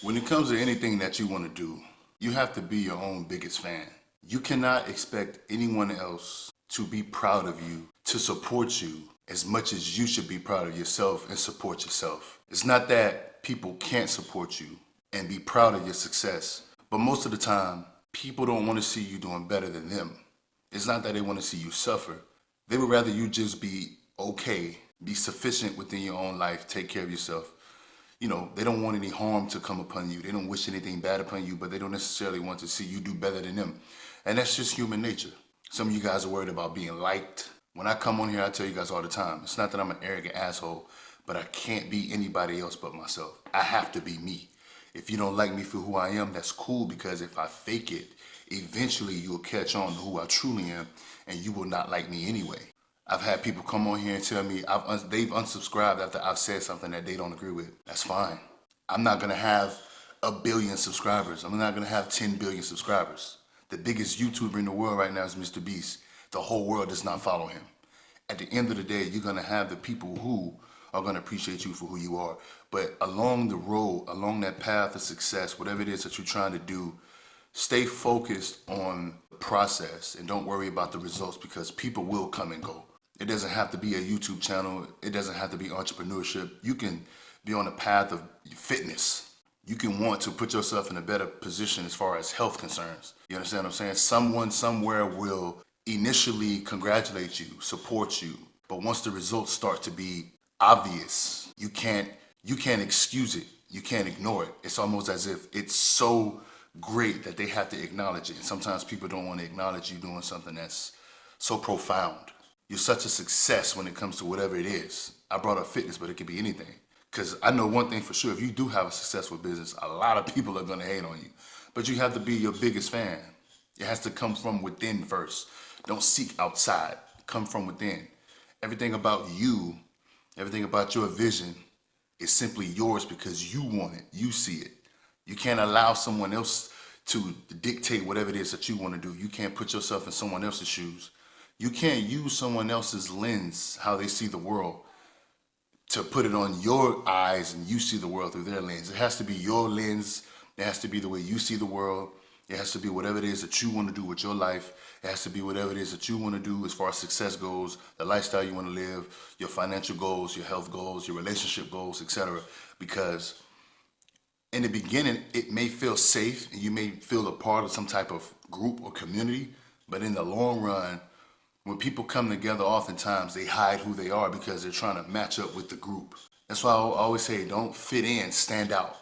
When it comes to anything that you want to do, you have to be your own biggest fan. You cannot expect anyone else to be proud of you, to support you as much as you should be proud of yourself and support yourself. It's not that people can't support you and be proud of your success, but most of the time, people don't want to see you doing better than them. It's not that they want to see you suffer. They would rather you just be okay, be sufficient within your own life, take care of yourself. They don't want any harm to come upon you. They don't wish anything bad upon you, but they don't necessarily want to see you do better than them. And that's just human nature. Some of you guys are worried about being liked. When I come on here, I tell you guys all the time, it's not that I'm an arrogant asshole, but I can't be anybody else but myself. I have to be me. If you don't like me for who I am, that's cool, because if I fake it, eventually you'll catch on to who I truly am, and you will not like me anyway. I've had people come on here and tell me they've unsubscribed after I've said something that they don't agree with. That's fine. I'm not going to have a billion subscribers. I'm not going to have 10 billion subscribers. The biggest YouTuber in the world right now is Mr. Beast. The whole world does not follow him. At the end of the day, you're going to have the people who are going to appreciate you for who you are. But along the road, along that path of success, whatever it is that you're trying to do, stay focused on the process and don't worry about the results, because people will come and go. It doesn't have to be a YouTube channel. It doesn't have to be entrepreneurship. You can be on a path of fitness. You can want to put yourself in a better position as far as health concerns. You understand what I'm saying? Someone somewhere will initially congratulate you, support you, but once the results start to be obvious, you can't excuse it. You can't ignore it. It's almost as if it's so great that they have to acknowledge it. And sometimes people don't want to acknowledge you doing something that's so profound. You're such a success when it comes to whatever it is. I brought up fitness, but it could be anything. Because I know one thing for sure, if you do have a successful business, a lot of people are going to hate on you. But you have to be your biggest fan. It has to come from within first. Don't seek outside. Come from within. Everything about you, everything about your vision is simply yours because you want it. You see it. You can't allow someone else to dictate whatever it is that you want to do. You can't put yourself in someone else's shoes. You can't use someone else's lens, how they see the world, to put it on your eyes and you see the world through their lens. It has to be your lens. It has to be the way you see the world. It has to be whatever it is that you want to do with your life. It has to be whatever it is that you want to do as far as success goes, the lifestyle you want to live, your financial goals, your health goals, your relationship goals, etc. Because in the beginning, it may feel safe and you may feel a part of some type of group or community, but in the long run, when people come together, oftentimes they hide who they are because they're trying to match up with the group. That's why I always say, don't fit in, stand out.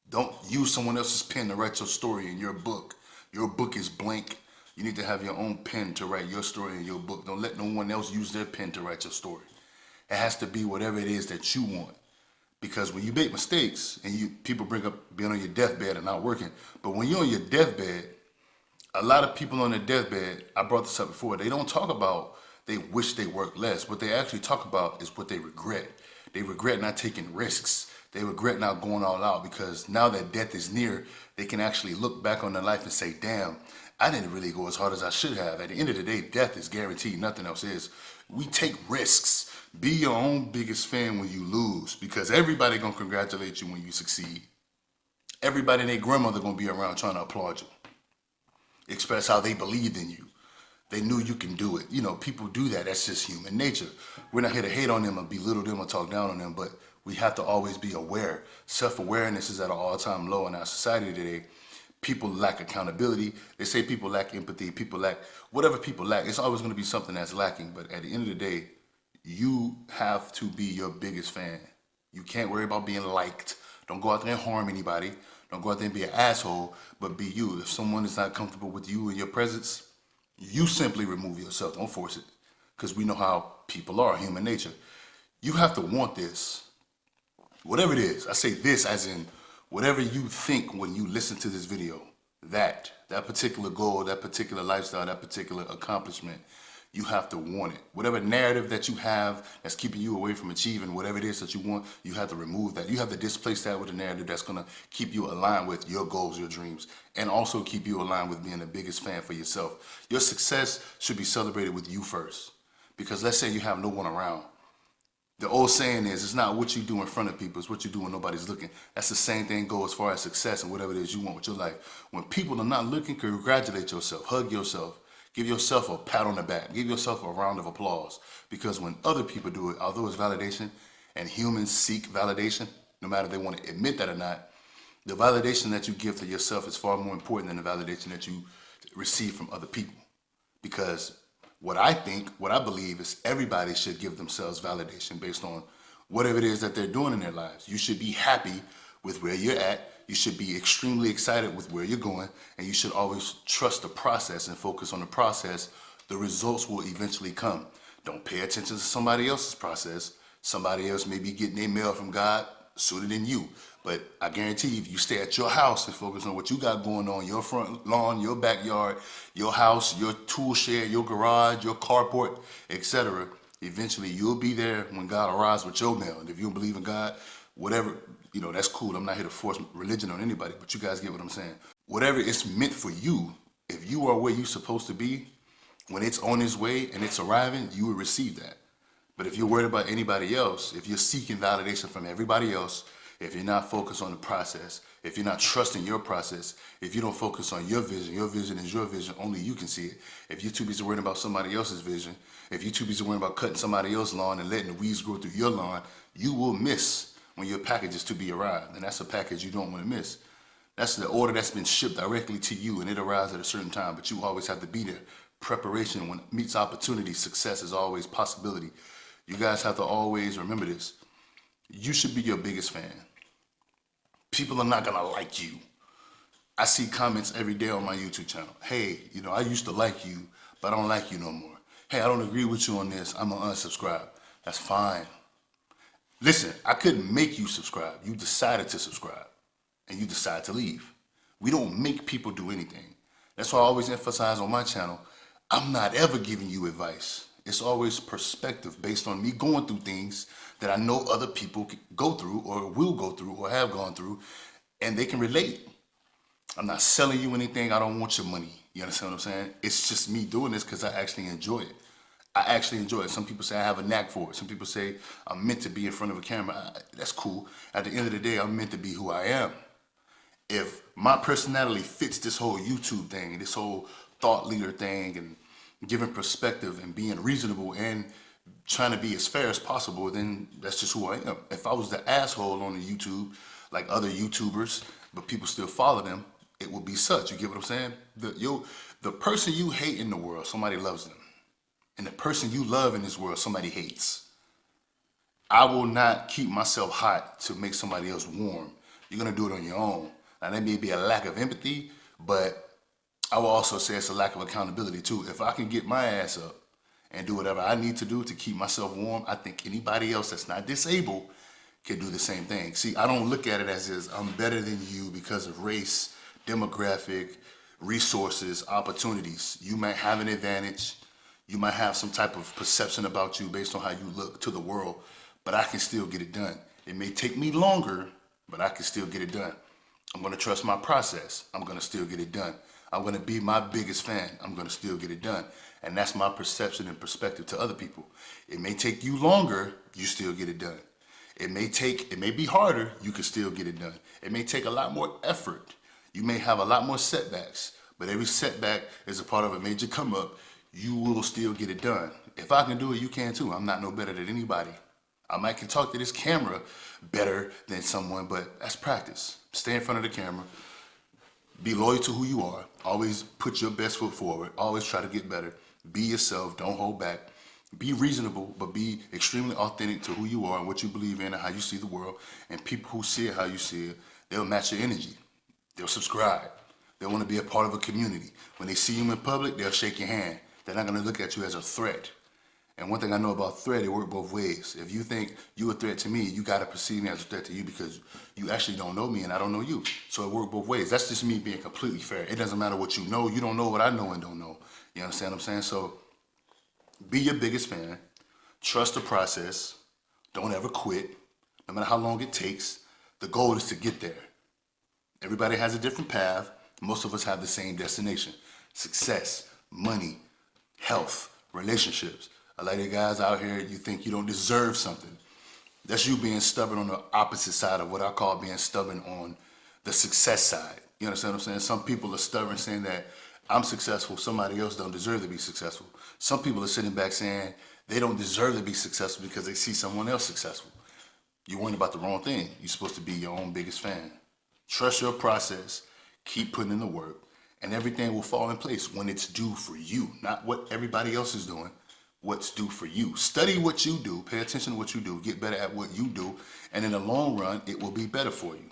Don't use someone else's pen to write your story in your book. Your book is blank. You need to have your own pen to write your story in your book. Don't let no one else use their pen to write your story. It has to be whatever it is that you want. Because when you make mistakes, and people bring up being on your deathbed and not working, but when you're on your deathbed, a lot of people on their deathbed, I brought this up before, they don't talk about they wish they worked less. What they actually talk about is what they regret. They regret not taking risks. They regret not going all out, because now that death is near, they can actually look back on their life and say, damn, I didn't really go as hard as I should have. At the end of the day, death is guaranteed. Nothing else is. We take risks. Be your own biggest fan when you lose, because everybody gonna congratulate you when you succeed. Everybody and their grandmother gonna be around trying to applaud you, express how they believed in you. They knew you can do it. People do that. That's just human nature. We're not here to hate on them or belittle them or talk down on them, but we have to always be aware. Self-awareness is at an all-time low in our society today. People lack accountability. They say people lack empathy. People lack whatever people lack. It's always going to be something that's lacking. But at the end of the day, you have to be your biggest fan. You can't worry about being liked. Don't go out there and harm anybody. Don't go out there and be an asshole, but be you. If someone is not comfortable with you and your presence, you simply remove yourself. Don't force it, because we know how people are, human nature. You have to want this. Whatever it is, I say this as in whatever you think when you listen to this video, that particular goal, that particular lifestyle, that particular accomplishment, you have to want it. Whatever narrative that you have that's keeping you away from achieving whatever it is that you want, you have to remove that. You have to displace that with a narrative that's going to keep you aligned with your goals, your dreams, and also keep you aligned with being the biggest fan for yourself. Your success should be celebrated with you first. Because let's say you have no one around. The old saying is, it's not what you do in front of people, it's what you do when nobody's looking. That's the same thing goes as far as success and whatever it is you want with your life. When people are not looking, congratulate yourself, hug yourself, give yourself a pat on the back, give yourself a round of applause. Because when other people do it, although it's validation, and humans seek validation, no matter if they want to admit that or not, the validation that you give to yourself is far more important than the validation that you receive from other people. Because what I believe is everybody should give themselves validation based on whatever it is that they're doing in their lives. You should be happy with where you're at. You should be extremely excited with where you're going. And you should always trust the process and focus on the process. The results will eventually come. Don't pay attention to somebody else's process. Somebody else may be getting their mail from God sooner than you. But I guarantee you, if you stay at your house and focus on what you got going on, your front lawn, your backyard, your house, your tool shed, your garage, your carport, etc., eventually you'll be there when God arrives with your mail. And if you don't believe in God, whatever, that's cool. I'm not here to force religion on anybody, but you guys get what I'm saying. Whatever it's meant for you, if you are where you're supposed to be, when it's on its way and it's arriving, you will receive that. But if you're worried about anybody else, if you're seeking validation from everybody else, if you're not focused on the process, if you're not trusting your process, if you don't focus on your vision is your vision, only you can see it. If you're too busy worrying about somebody else's vision, if you're too busy worrying about cutting somebody else's lawn and letting the weeds grow through your lawn, you will miss when your package is to be arrived. And that's a package you don't want to miss. That's the order that's been shipped directly to you and it arrives at a certain time, but you always have to be there. Preparation, when it meets opportunity, success is always possibility. You guys have to always remember this. You should be your biggest fan. People are not gonna like you. I see comments every day on my YouTube channel. Hey, I used to like you, but I don't like you no more. Hey, I don't agree with you on this. I'm gonna unsubscribe. That's fine. Listen, I couldn't make you subscribe. You decided to subscribe and you decide to leave. We don't make people do anything. That's why I always emphasize on my channel, I'm not ever giving you advice. It's always perspective based on me going through things that I know other people go through or will go through or have gone through, and they can relate. I'm not selling you anything. I don't want your money. You understand what I'm saying? It's just me doing this because I actually enjoy it. I actually enjoy it. Some people say I have a knack for it. Some people say I'm meant to be in front of a camera. That's cool. At the end of the day, I'm meant to be who I am. If my personality fits this whole YouTube thing and this whole thought leader thing and giving perspective and being reasonable and trying to be as fair as possible, then that's just who I am. If I was the asshole on the YouTube, like other YouTubers, but people still follow them, it would be such. You get what I'm saying? The person you hate in the world, somebody loves them. And the person you love in this world, somebody hates. I will not keep myself hot to make somebody else warm. You're gonna do it on your own. Now that may be a lack of empathy, but I will also say it's a lack of accountability too. If I can get my ass up and do whatever I need to do to keep myself warm, I think anybody else that's not disabled can do the same thing. See, I don't look at it as I'm better than you because of race, demographic, resources, opportunities. You might have an advantage. You might have some type of perception about you based on how you look to the world, but I can still get it done. It may take me longer, but I can still get it done. I'm gonna trust my process. I'm gonna still get it done. I'm gonna be my biggest fan. I'm gonna still get it done. And that's my perception and perspective to other people. It may take you longer, you still get it done. It may be harder, you can still get it done. It may take a lot more effort. You may have a lot more setbacks, but every setback is a part of a major come up. You will still get it done. If I can do it, you can too. I'm not no better than anybody. I might can talk to this camera better than someone, but that's practice. Stay in front of the camera. Be loyal to who you are. Always put your best foot forward. Always try to get better. Be yourself. Don't hold back. Be reasonable, but be extremely authentic to who you are and what you believe in and how you see the world. And people who see it how you see it, they'll match your energy. They'll subscribe. They want to be a part of a community. When they see you in public, they'll shake your hand. They're not going to look at you as a threat. And one thing I know about threat, it works both ways. If you think you're a threat to me, you got to perceive me as a threat to you because you actually don't know me and I don't know you. So it works both ways. That's just me being completely fair. It doesn't matter what you know. You don't know what I know and don't know. You understand what I'm saying? So be your biggest fan. Trust the process. Don't ever quit. No matter how long it takes, the goal is to get there. Everybody has a different path. Most of us have the same destination. Success, money, health, relationships. A lot of you guys out here, you think you don't deserve something. That's you being stubborn on the opposite side of what I call being stubborn on the success side. You understand what I'm saying? Some people are stubborn saying that I'm successful, somebody else don't deserve to be successful. Some people are sitting back saying they don't deserve to be successful because they see someone else successful. You're worrying about the wrong thing. You're supposed to be your own biggest fan. Trust your process, keep putting in the work, and everything will fall in place when it's due for you, not what everybody else is doing, what's due for you. Study what you do, pay attention to what you do, get better at what you do, and in the long run, it will be better for you.